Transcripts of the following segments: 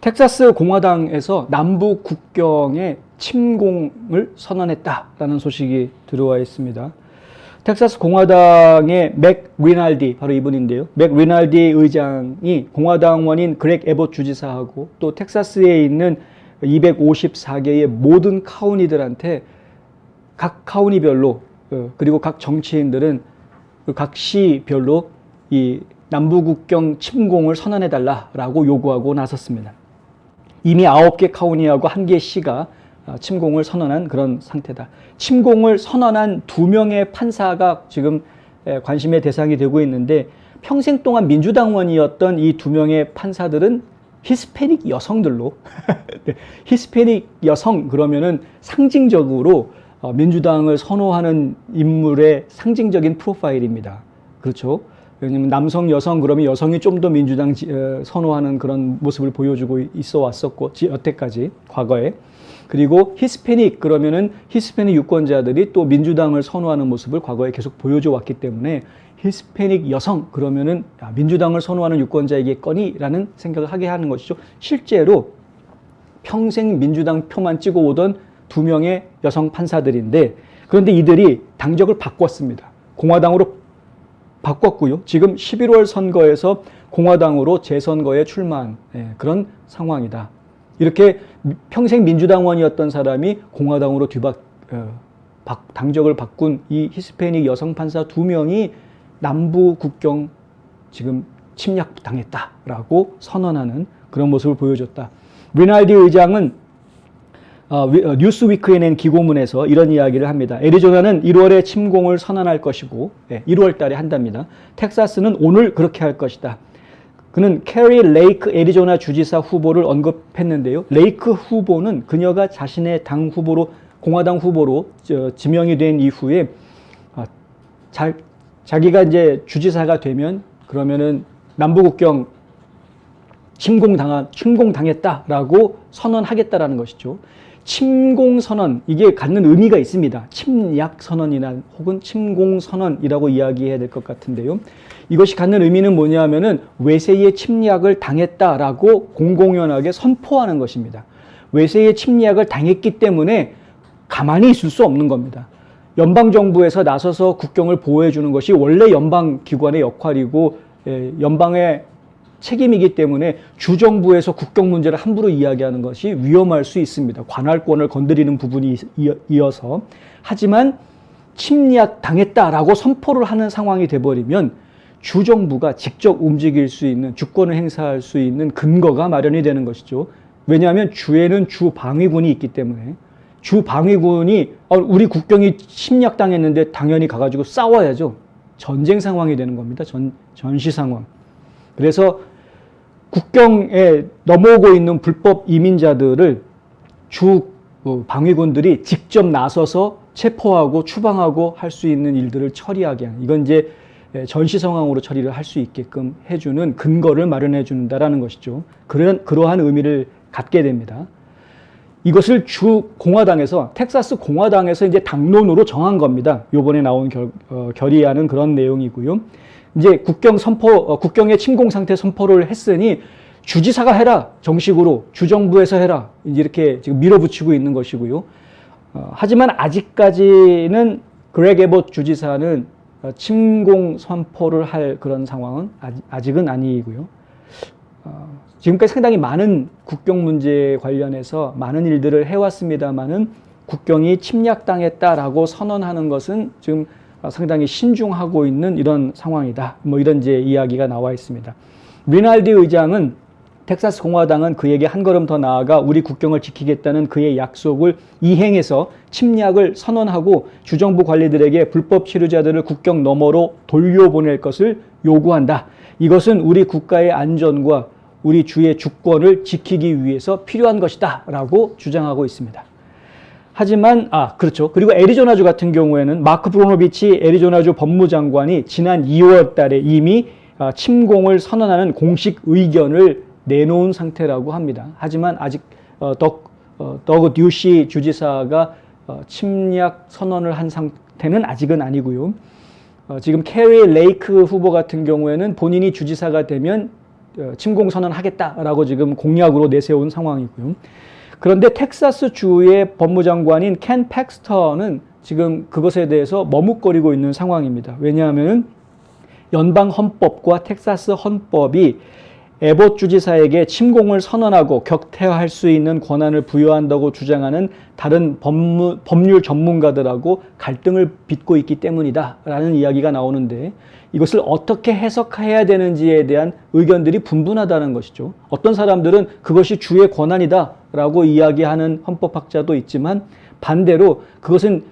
텍사스 공화당에서 남부 국경의 침공을 선언했다라는 소식이 들어와 있습니다. 텍사스 공화당의 맥 리날디, 바로 이분인데요. 맥 리날디 의장이 공화당원인 그렉 에봇 주지사하고 또 텍사스에 있는 254개의 모든 카운티들한테 각 카운티별로 그리고 각 정치인들은 각 시별로 이 남부국경 침공을 선언해달라라고 요구하고 나섰습니다. 이미 9개 카운티하고 1개 시가 침공을 선언한 그런 상태다. 침공을 선언한 2명의 판사가 지금 관심의 대상이 되고 있는데, 평생 동안 민주당원이었던 이 2명의 판사들은 히스패닉 여성들로 히스패닉 여성 그러면은 상징적으로 민주당을 선호하는 인물의 상징적인 프로파일입니다. 그렇죠? 왜냐면 남성, 여성 그러면 여성이 좀 더 민주당 선호하는 그런 모습을 보여주고 있어 왔었고, 여태까지 과거에. 그리고 히스패닉 그러면은 히스패닉 유권자들이 또 민주당을 선호하는 모습을 과거에 계속 보여줘 왔기 때문에 히스패닉 여성 그러면은 민주당을 선호하는 유권자이겠거니라는 생각을 하게 하는 것이죠. 실제로 평생 민주당 표만 찍어 오던 2명의 여성 판사들인데, 그런데 이들이 당적을 바꿨습니다. 공화당으로 바꿨고요. 지금 11월 선거에서 공화당으로 재선거에 출마한 그런 상황이다. 이렇게 평생 민주당원이었던 사람이 공화당으로 당적을 바꾼 이 히스패닉 여성 판사 2명이 남부 국경 지금 침략당했다라고 선언하는 그런 모습을 보여줬다. 리날디 의장은 뉴스위크에 낸 기고문에서 이런 이야기를 합니다. 애리조나는 1월에 침공을 선언할 것이고 1월 달에 한답니다. 텍사스는 오늘 그렇게 할 것이다. 그는 캐리 레이크 애리조나 주지사 후보를 언급했는데요. 레이크 후보는 그녀가 자신의 당 후보로, 공화당 후보로 지명이 된 이후에 자기가 이제 주지사가 되면 그러면은 남부국경 침공당했다라고 선언하겠다라는 것이죠. 침공선언, 이게 갖는 의미가 있습니다. 침략선언이나 혹은 침공선언이라고 이야기해야 될 것 같은데요. 이것이 갖는 의미는 뭐냐면은 외세의 침략을 당했다라고 공공연하게 선포하는 것입니다. 외세의 침략을 당했기 때문에 가만히 있을 수 없는 겁니다. 연방정부에서 나서서 국경을 보호해주는 것이 원래 연방기관의 역할이고 연방의 책임이기 때문에 주정부에서 국경 문제를 함부로 이야기하는 것이 위험할 수 있습니다. 관할권을 건드리는 부분이 이어서. 하지만 침략당했다라고 선포를 하는 상황이 돼버리면 주정부가 직접 움직일 수 있는, 주권을 행사할 수 있는 근거가 마련이 되는 것이죠. 왜냐하면 주에는 주방위군이 있기 때문에 주방위군이 우리 국경이 침략당했는데 당연히 가가지고 싸워야죠. 전쟁 상황이 되는 겁니다. 전시 상황. 그래서 국경에 넘어오고 있는 불법 이민자들을 주 방위군들이 직접 나서서 체포하고 추방하고 할 수 있는 일들을 처리하게 하는, 이건 이제 전시 상황으로 처리를 할 수 있게끔 해주는 근거를 마련해 준다라는 것이죠. 그러한 의미를 갖게 됩니다. 이것을 주 공화당에서, 텍사스 공화당에서 이제 당론으로 정한 겁니다. 요번에 나온 결의안은 그런 내용이고요. 이제 국경의 침공 상태 선포를 했으니 주지사가 해라, 정식으로 주정부에서 해라, 이제 이렇게 지금 밀어붙이고 있는 것이고요. 하지만 아직까지는 그렉 에봇 주지사는 침공 선포를 할 그런 상황은 아직은 아니고요. 지금까지 상당히 많은 국경 문제 관련해서 많은 일들을 해왔습니다만은 국경이 침략당했다라고 선언하는 것은 지금 상당히 신중하고 있는 이런 상황이다. 뭐 이런 이제 이야기가 나와 있습니다. 리날디 의장은 텍사스 공화당은 그에게 한 걸음 더 나아가 우리 국경을 지키겠다는 그의 약속을 이행해서 침략을 선언하고 주정부 관리들에게 불법 체류자들을 국경 너머로 돌려보낼 것을 요구한다. 이것은 우리 국가의 안전과 우리 주의 주권을 지키기 위해서 필요한 것이다 라고 주장하고 있습니다. 하지만 그렇죠. 그리고 애리조나주 같은 경우에는 마크 브로노비치 애리조나주 법무장관이 지난 2월 달에 이미 침공을 선언하는 공식 의견을 내놓은 상태라고 합니다. 하지만 아직 더그 듀시 주지사가 침략 선언을 한 상태는 아직은 아니고요. 지금 캐리 레이크 후보 같은 경우에는 본인이 주지사가 되면 침공 선언하겠다라고 지금 공약으로 내세운 상황이고요. 그런데 텍사스 주의 법무장관인 켄 팩스터는 지금 그것에 대해서 머뭇거리고 있는 상황입니다. 왜냐하면 연방 헌법과 텍사스 헌법이 에봇 주지사에게 침공을 선언하고 격퇴할 수 있는 권한을 부여한다고 주장하는 다른 법률 전문가들하고 갈등을 빚고 있기 때문이다라는 이야기가 나오는데 이것을 어떻게 해석해야 되는지에 대한 의견들이 분분하다는 것이죠. 어떤 사람들은 그것이 주의 권한이다라고 이야기하는 헌법학자도 있지만 반대로 그것은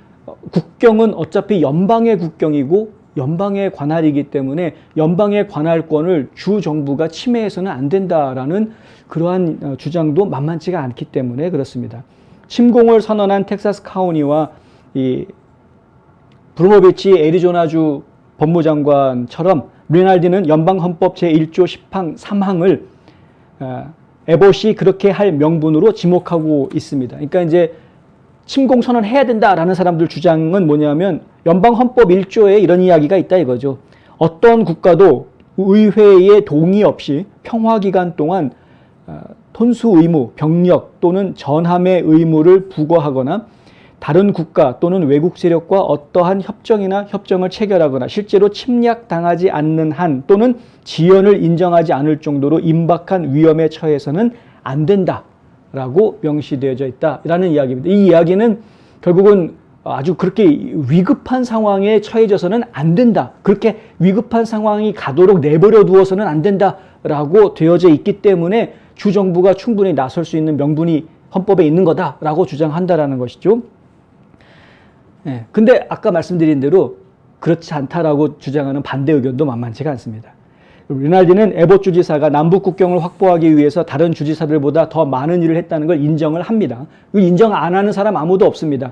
국경은 어차피 연방의 국경이고 연방의 관할이기 때문에 연방의 관할권을 주 정부가 침해해서는 안 된다라는 그러한 주장도 만만치가 않기 때문에 그렇습니다. 침공을 선언한 텍사스 카운티와 이 브루모비치 애리조나주 법무장관처럼 리날디는 연방헌법 제1조 10항 3항을 에봇이 그렇게 할 명분으로 지목하고 있습니다. 그러니까 이제 침공 선언해야 된다라는 사람들 주장은 뭐냐면 연방헌법 1조에 이런 이야기가 있다 이거죠. 어떤 국가도 의회의 동의 없이 평화기간 동안 통수 의무, 병력 또는 전함의 의무를 부과하거나 다른 국가 또는 외국 세력과 어떠한 협정이나 협정을 체결하거나 실제로 침략당하지 않는 한 또는 지연을 인정하지 않을 정도로 임박한 위험에 처해서는 안 된다라고 명시되어져 있다라는 이야기입니다. 이 이야기는 결국은 아주 그렇게 위급한 상황에 처해져서는 안 된다. 그렇게 위급한 상황이 가도록 내버려 두어서는 안 된다라고 되어져 있기 때문에 주정부가 충분히 나설 수 있는 명분이 헌법에 있는 거다라고 주장한다라는 것이죠. 네, 근데 아까 말씀드린 대로 그렇지 않다라고 주장하는 반대 의견도 만만치가 않습니다. 리날디는 에봇 주지사가 남북 국경을 확보하기 위해서 다른 주지사들보다 더 많은 일을 했다는 걸 인정을 합니다. 인정 안 하는 사람 아무도 없습니다.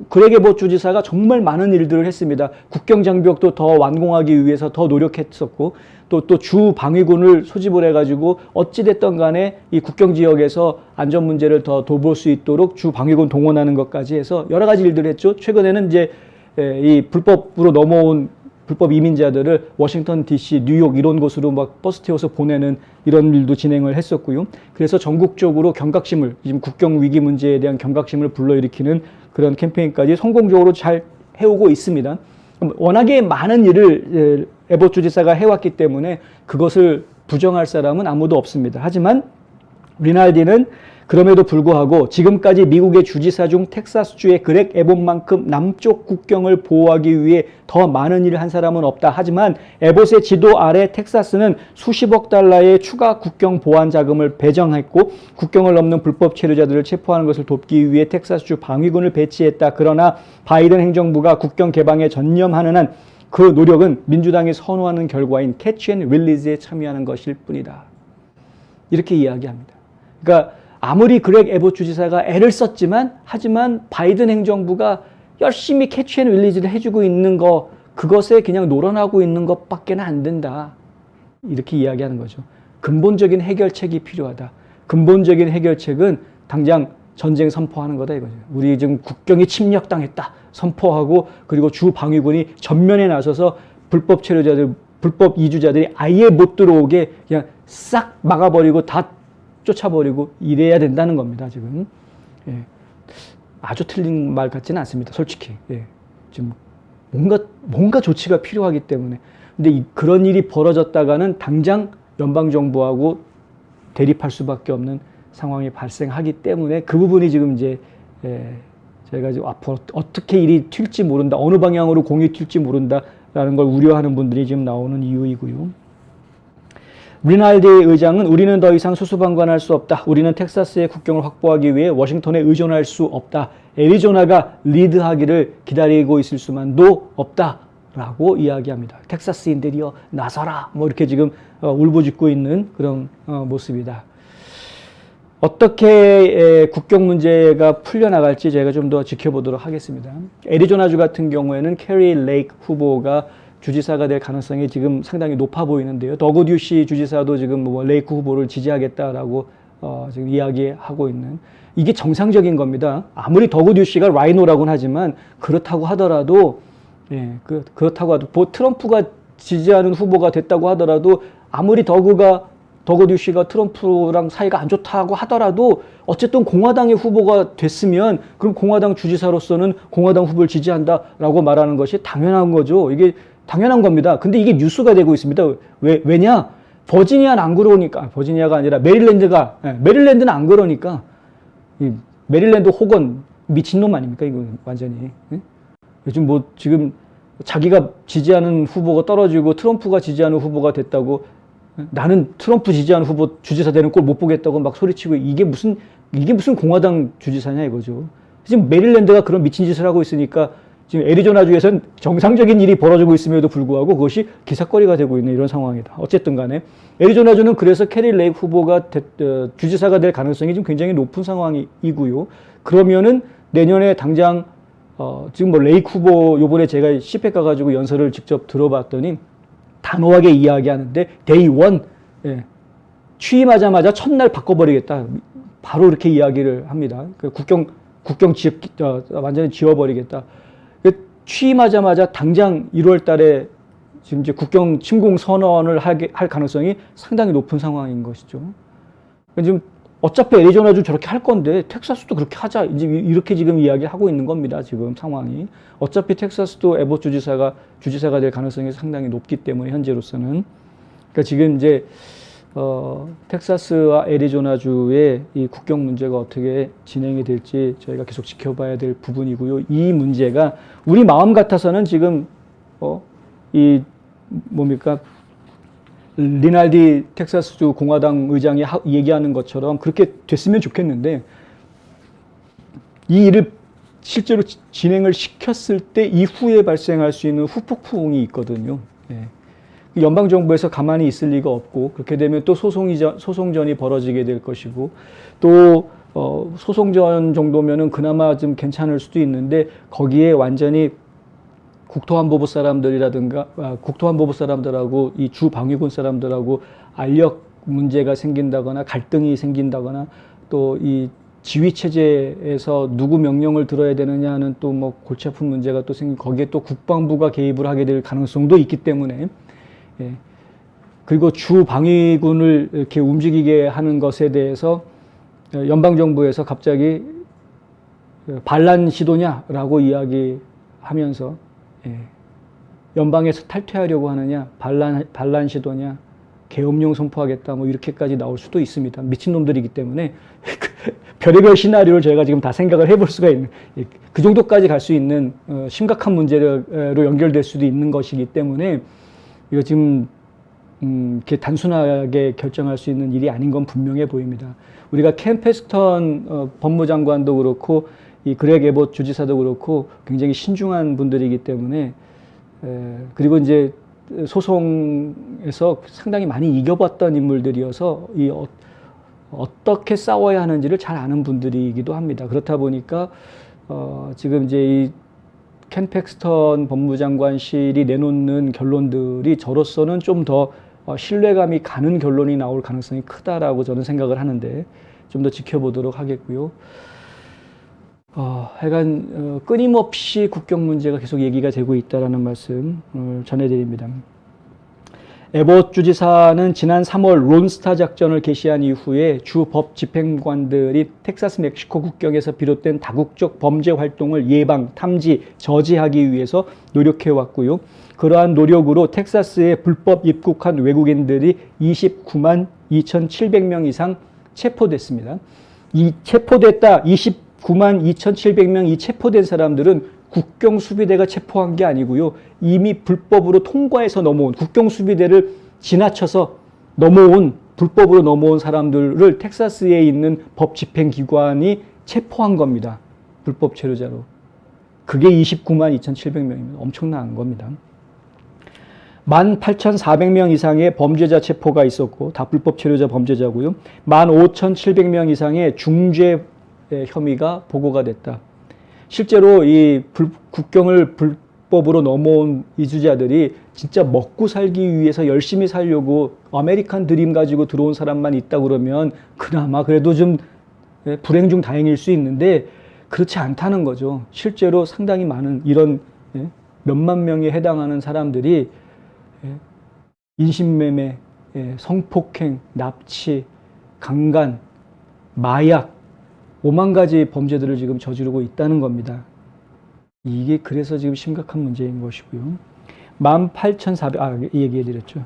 그렉 에봇 주지사가 정말 많은 일들을 했습니다. 국경 장벽도 더 완공하기 위해서 더 노력했었고 또 주 방위군을 소집을 해가지고 어찌됐든 간에 이 국경 지역에서 안전 문제를 더 돌볼 수 있도록 주 방위군 동원하는 것까지 해서 여러 가지 일들을 했죠. 최근에는 이제 이 불법으로 넘어온 불법 이민자들을 워싱턴 DC, 뉴욕 이런 곳으로 막 버스 태워서 보내는 이런 일도 진행을 했었고요. 그래서 전국적으로 경각심을, 지금 국경 위기 문제에 대한 경각심을 불러일으키는 그런 캠페인까지 성공적으로 잘 해오고 있습니다. 워낙에 많은 일을 에봇 주지사가 해왔기 때문에 그것을 부정할 사람은 아무도 없습니다. 하지만 리날디는 그럼에도 불구하고 지금까지 미국의 주지사 중 텍사스주의 그렉 에봇만큼 남쪽 국경을 보호하기 위해 더 많은 일을 한 사람은 없다. 하지만 에봇의 지도 아래 텍사스는 수십억 달러의 추가 국경 보안 자금을 배정했고 국경을 넘는 불법 체류자들을 체포하는 것을 돕기 위해 텍사스주 방위군을 배치했다. 그러나 바이든 행정부가 국경 개방에 전념하는 한 그 노력은 민주당이 선호하는 결과인 캐치 앤 릴리즈에 참여하는 것일 뿐이다. 이렇게 이야기합니다. 그러니까 아무리 그렉 에봇 주지사가 애를 썼지만 하지만 바이든 행정부가 열심히 캐치 앤 릴리즈를 해주고 있는 거 그것에 그냥 놀아나고 있는 것밖에는 안 된다. 이렇게 이야기하는 거죠. 근본적인 해결책이 필요하다. 근본적인 해결책은 당장 전쟁 선포하는 거다 이거죠. 우리 지금 국경이 침략당했다 선포하고 그리고 주 방위군이 전면에 나서서 불법 체류자들, 불법 이주자들이 아예 못 들어오게 그냥 싹 막아버리고 다 쫓아버리고 이래야 된다는 겁니다. 지금 아주 틀린 말 같지는 않습니다. 솔직히 지금 뭔가 조치가 필요하기 때문에. 근데 그런 일이 벌어졌다가는 당장 연방 정부하고 대립할 수밖에 없는 상황이 발생하기 때문에 그 부분이 지금 이제 저희가 지금 앞으로 어떻게 일이 튈지 모른다, 어느 방향으로 공이 튈지 모른다라는 걸 우려하는 분들이 지금 나오는 이유이고요. 리날디 의장은 우리는 더 이상 수수방관할 수 없다. 우리는 텍사스의 국경을 확보하기 위해 워싱턴에 의존할 수 없다. 애리조나가 리드하기를 기다리고 있을 수만도 없다라고 이야기합니다. 텍사스인들이여 나서라. 뭐 이렇게 지금 울부짖고 있는 그런 모습이다. 어떻게 국경 문제가 풀려나갈지 제가 좀 더 지켜보도록 하겠습니다. 애리조나주 같은 경우에는 캐리 레이크 후보가 주지사가 될 가능성이 지금 상당히 높아 보이는데요. 더그 듀시 주지사도 지금 뭐 레이크 후보를 지지하겠다라고 지금 이야기하고 있는, 이게 정상적인 겁니다. 아무리 더그 듀시가 라이노라고는 하지만 그렇다고 하더라도 그렇다고 하도 트럼프가 지지하는 후보가 됐다고 하더라도 아무리 더그가 더거듀 씨가 트럼프랑 사이가 안 좋다고 하더라도 어쨌든 공화당의 후보가 됐으면 그럼 공화당 주지사로서는 공화당 후보를 지지한다라고 말하는 것이 당연한 거죠. 이게 당연한 겁니다. 근데 이게 뉴스가 되고 있습니다. 왜냐? 버지니아는 안 그러니까, 버지니아가 아니라 메릴랜드는 안 그러니까, 메릴랜드 혹은 미친놈 아닙니까? 이거 완전히. 요즘 뭐 지금 자기가 지지하는 후보가 떨어지고 트럼프가 지지하는 후보가 됐다고 나는 트럼프 지지하는 후보 주지사 되는 꼴 못 보겠다고 막 소리치고 이게 무슨 공화당 주지사냐 이거죠. 지금 메릴랜드가 그런 미친 짓을 하고 있으니까 지금 애리조나주에서는 정상적인 일이 벌어지고 있음에도 불구하고 그것이 기사거리가 되고 있는 이런 상황이다. 어쨌든 간에 애리조나주는 그래서 캐리 레이크 후보가 주지사가 될 가능성이 지금 굉장히 높은 상황이고요. 그러면은 내년에 당장 지금 뭐 레이크 후보 요번에 제가 CPEC 가가지고 연설을 직접 들어봤더니 단호하게 이야기하는데 데이 원 취임하자마자 첫날 바꿔버리겠다. 바로 이렇게 이야기를 합니다. 국경 완전히 지워버리겠다. 취임하자마자 당장 1월 달에 지금 이제 국경 침공 선언을 할 가능성이 상당히 높은 상황인 것이죠. 지금 어차피 애리조나주 저렇게 할 건데 텍사스도 그렇게 하자. 이제 이렇게 지금 이야기를 하고 있는 겁니다. 지금 상황이. 어차피 텍사스도 에봇 주지사가 될 가능성이 상당히 높기 때문에 현재로서는. 그러니까 지금 이제 텍사스와 애리조나주의 이 국경 문제가 어떻게 진행이 될지 저희가 계속 지켜봐야 될 부분이고요. 이 문제가 우리 마음 같아서는 지금 이 뭡니까? 리날디 텍사스주 공화당 의장이 얘기하는 것처럼 그렇게 됐으면 좋겠는데 이 일을 실제로 진행을 시켰을 때 이후에 발생할 수 있는 후폭풍이 있거든요. 연방정부에서 가만히 있을 리가 없고 그렇게 되면 또 소송전이 벌어지게 될 것이고 또 소송전 정도면은 그나마 좀 괜찮을 수도 있는데 거기에 완전히 국토안보부 사람들하고 이 주방위군 사람들하고 알력 문제가 생긴다거나 갈등이 생긴다거나 또 이 지휘 체제에서 누구 명령을 들어야 되느냐 하는 또 뭐 골치 아픈 문제가 또 거기에 또 국방부가 개입을 하게 될 가능성도 있기 때문에 그리고 주방위군을 이렇게 움직이게 하는 것에 대해서 연방정부에서 갑자기 반란 시도냐라고 이야기하면서 연방에서 탈퇴하려고 하느냐, 반란 시도냐, 계엄령 선포하겠다, 뭐 이렇게까지 나올 수도 있습니다. 미친놈들이기 때문에 별의별 시나리오를 저희가 지금 다 생각을 해볼 수가 있는 그 정도까지 갈 수 있는 심각한 문제로 연결될 수도 있는 것이기 때문에 이거 지금 이렇게 단순하게 결정할 수 있는 일이 아닌 건 분명해 보입니다. 우리가 켄 패스턴 법무장관도 그렇고 이 그렉 에봇 주지사도 그렇고 굉장히 신중한 분들이기 때문에 그리고 이제 소송에서 상당히 많이 이겨봤던 인물들이어서 어떻게 싸워야 하는지를 잘 아는 분들이기도 합니다. 그렇다 보니까 지금 이제 이 켄 패스턴 법무장관실이 내놓는 결론들이 저로서는 좀 더 신뢰감이 가는 결론이 나올 가능성이 크다라고 저는 생각을 하는데 좀 더 지켜보도록 하겠고요. 하여간 끊임없이 국경 문제가 계속 얘기가 되고 있다라는 말씀 전해드립니다. 에봇 주지사는 지난 3월 론스타 작전을 개시한 이후에 주 법 집행관들이 텍사스 멕시코 국경에서 비롯된 다국적 범죄 활동을 예방, 탐지, 저지하기 위해서 노력해 왔고요. 그러한 노력으로 텍사스에 불법 입국한 외국인들이 29만 2,700명 이상 체포됐습니다. 이 체포됐다 29만 2,700명 이 체포된 사람들은 국경 수비대가 체포한 게 아니고요. 이미 불법으로 통과해서 넘어온 국경 수비대를 지나쳐서 불법으로 넘어온 사람들을 텍사스에 있는 법 집행 기관이 체포한 겁니다. 불법 체류자로. 그게 29만 2,700명입니다. 엄청난 겁니다. 18,400명 이상의 범죄자 체포가 있었고 다 불법 체류자 범죄자고요. 15,700명 이상의 중죄 혐의가 보고가 됐다. 실제로 이 국경을 불법으로 넘어온 이주자들이 진짜 먹고 살기 위해서 열심히 살려고 아메리칸 드림 가지고 들어온 사람만 있다 그러면 그나마 그래도 좀 불행 중 다행일 수 있는데 그렇지 않다는 거죠. 실제로 상당히 많은 이런 몇만 명에 해당하는 사람들이 인신매매, 성폭행, 납치, 강간, 마약 5만 가지 범죄들을 지금 저지르고 있다는 겁니다. 이게 그래서 지금 심각한 문제인 것이고요. 18,400, 이 얘기 해드렸죠.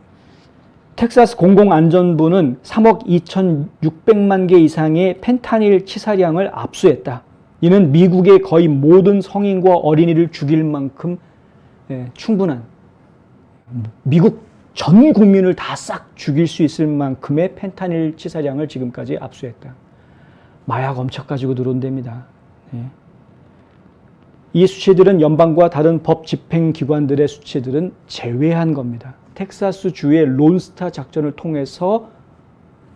텍사스 공공안전부는 3억 2,600만 개 이상의 펜타닐 치사량을 압수했다. 이는 미국의 거의 모든 성인과 어린이를 죽일 만큼 충분한, 미국 전 국민을 다 싹 죽일 수 있을 만큼의 펜타닐 치사량을 지금까지 압수했다. 마약 엄청 가지고 들어온답니다. 이 수치들은 연방과 다른 법 집행기관들의 수치들은 제외한 겁니다. 텍사스 주의 론스타 작전을 통해서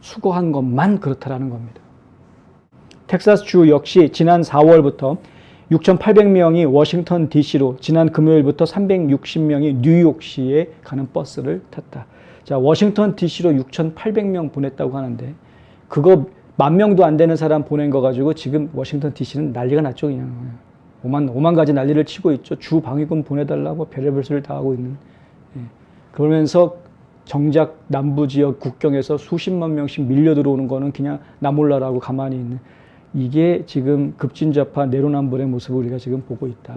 수거한 것만 그렇다라는 겁니다. 텍사스 주 역시 지난 4월부터 6,800명이 워싱턴 DC로, 지난 금요일부터 360명이 뉴욕시에 가는 버스를 탔다. 자, 워싱턴 DC로 6,800명 보냈다고 하는데 그거 10,000명도 안 되는 사람 보낸 거 가지고 지금 워싱턴 DC는 난리가 났죠. 그냥 5만 가지 난리를 치고 있죠. 주 방위군 보내달라고 별의별 소리를 다 하고 있는. 그러면서 정작 남부 지역 국경에서 수십만 명씩 밀려 들어오는 거는 그냥 나 몰라라고 가만히 있는, 이게 지금 급진좌파 내로남불의 모습을 우리가 지금 보고 있다.